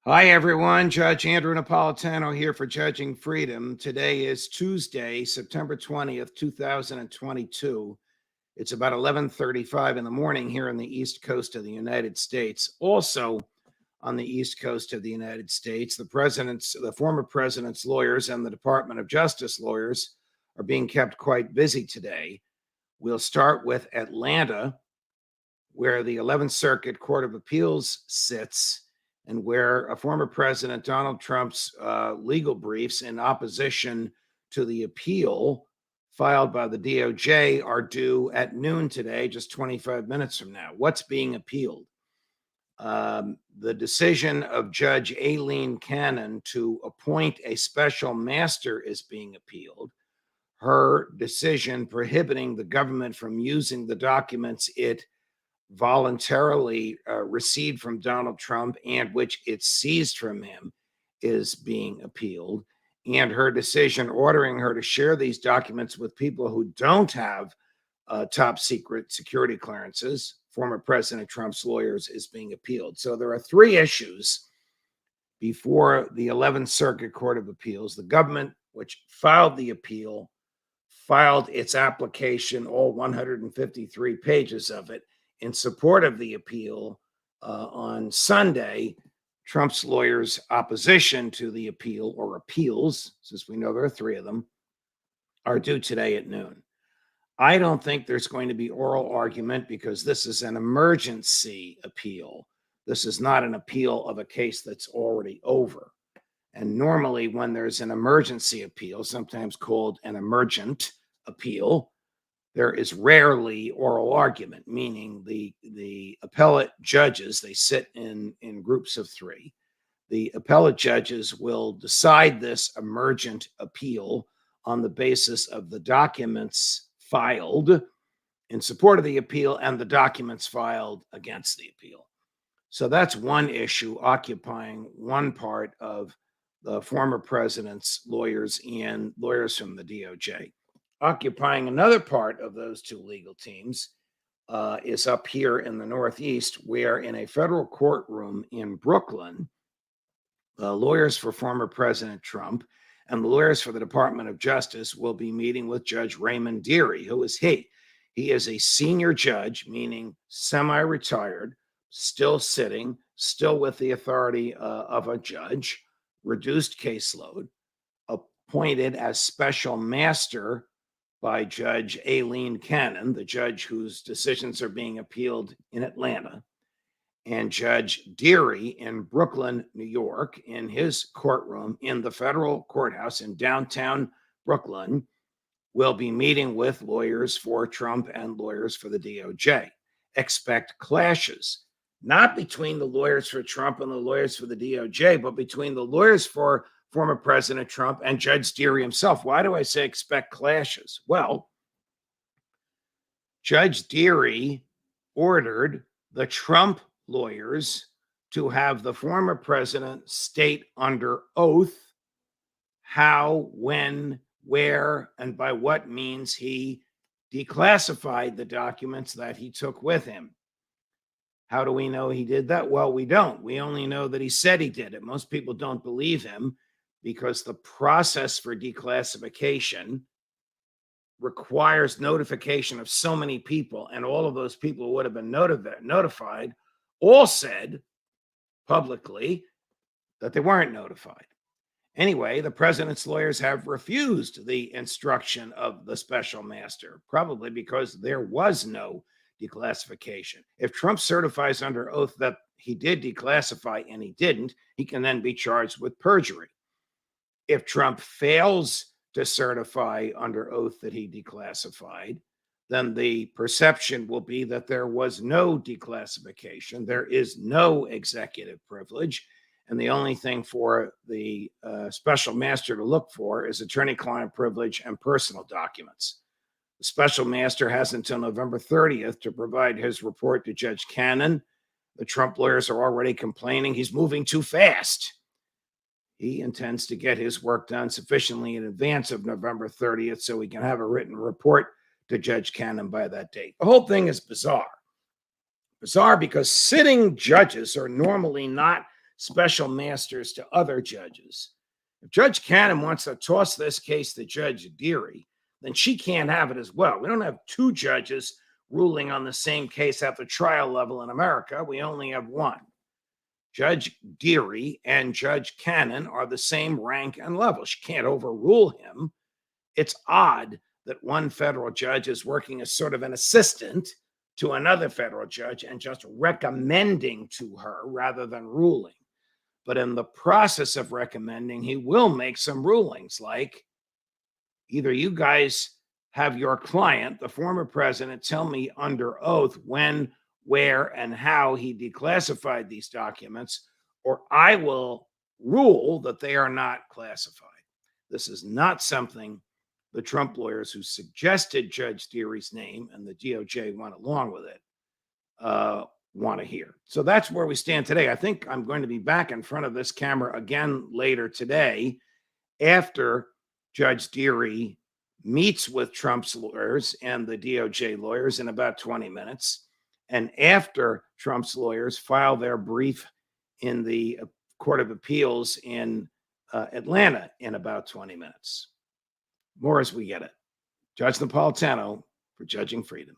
Hi, everyone. Judge Andrew Napolitano here for Judging Freedom. Today is Tuesday, September 20th, 2022. It's about 11:35 in the morning here on the East Coast of the United States. Also on the East Coast of the United States, the former president's lawyers and the Department of Justice lawyers are being kept quite busy today. We'll start with Atlanta, where the 11th Circuit Court of Appeals sits and where a former President Donald Trump's legal briefs in opposition to the appeal filed by the DOJ are due at noon today, just 25 minutes from now. What's being appealed? The decision of Judge Aileen Cannon to appoint a special master is being appealed. Her decision prohibiting the government from using the documents it voluntarily received from Donald Trump and which it seized from him is being appealed. And her decision ordering her to share these documents with people who don't have top secret security clearances, former President Trump's lawyers, is being appealed. So there are three issues before the 11th Circuit Court of Appeals. The government, which filed the appeal, filed its application, all 153 pages of it, in support of the appeal on Sunday. Trump's lawyers' opposition to the appeal, or appeals, since we know there are three of them, are due today at noon. I don't think there's going to be oral argument because this is an emergency appeal. This is not an appeal of a case that's already over. And normally when there's an emergency appeal, sometimes called an emergent appeal, there is rarely oral argument, meaning the appellate judges, they sit in groups of three. The appellate judges will decide this emergent appeal on the basis of the documents filed in support of the appeal and the documents filed against the appeal. So that's one issue occupying one part of the former president's lawyers and lawyers from the DOJ. Occupying another part of those two legal teams is up here in the Northeast, where in a federal courtroom in Brooklyn, the lawyers for former President Trump and the lawyers for the Department of Justice will be meeting with Judge Raymond Dearie. Who is he? He is a senior judge, meaning semi-retired, still sitting, still with the authority of a judge, reduced caseload, appointed as special master by Judge Aileen Cannon, the judge whose decisions are being appealed in Atlanta, and Judge Dearie in Brooklyn, New York, in his courtroom in the federal courthouse in downtown Brooklyn, will be meeting with lawyers for Trump and lawyers for the DOJ. Expect clashes, not between the lawyers for Trump and the lawyers for the DOJ, but between the lawyers for former President Trump and Judge Dearie himself. Why do I say expect clashes? Well, Judge Dearie ordered the Trump lawyers to have the former president state under oath how, when, where, and by what means he declassified the documents that he took with him. How do we know he did that? Well, we don't. We only know that he said he did it. Most people don't believe him because the process for declassification requires notification of so many people, and all of those people would have been notified, all said publicly that they weren't notified. Anyway, the president's lawyers have refused the instruction of the special master, probably because there was no declassification. If Trump certifies under oath that he did declassify and he didn't, he can then be charged with perjury. If Trump fails to certify under oath that he declassified, then the perception will be that there was no declassification, there is no executive privilege, and the only thing for the special master to look for is attorney-client privilege and personal documents. The special master has until November 30th to provide his report to Judge Cannon. The Trump lawyers are already complaining he's moving too fast. He intends to get his work done sufficiently in advance of November 30th so he can have a written report to Judge Cannon by that date. The whole thing is bizarre. Bizarre because sitting judges are normally not special masters to other judges. If Judge Cannon wants to toss this case to Judge Deary, then she can't have it as well. We don't have two judges ruling on the same case at the trial level in America. We only have one. Judge Deary and Judge Cannon are the same rank and level. She can't overrule him. It's odd that one federal judge is working as sort of an assistant to another federal judge and just recommending to her rather than ruling. But in the process of recommending, he will make some rulings like either you guys have your client, the former president, tell me under oath when, where, and how he declassified these documents, or I will rule that they are not classified. This is not something the Trump lawyers who suggested Judge Deary's name and the DOJ went along with it want to hear. So that's where we stand today. I think I'm going to be back in front of this camera again later today after Judge Deary meets with Trump's lawyers and the DOJ lawyers in about 20 minutes, and after Trump's lawyers file their brief in the Court of Appeals in Atlanta in about 20 minutes. More as we get it. Judge Napolitano for Judging Freedom.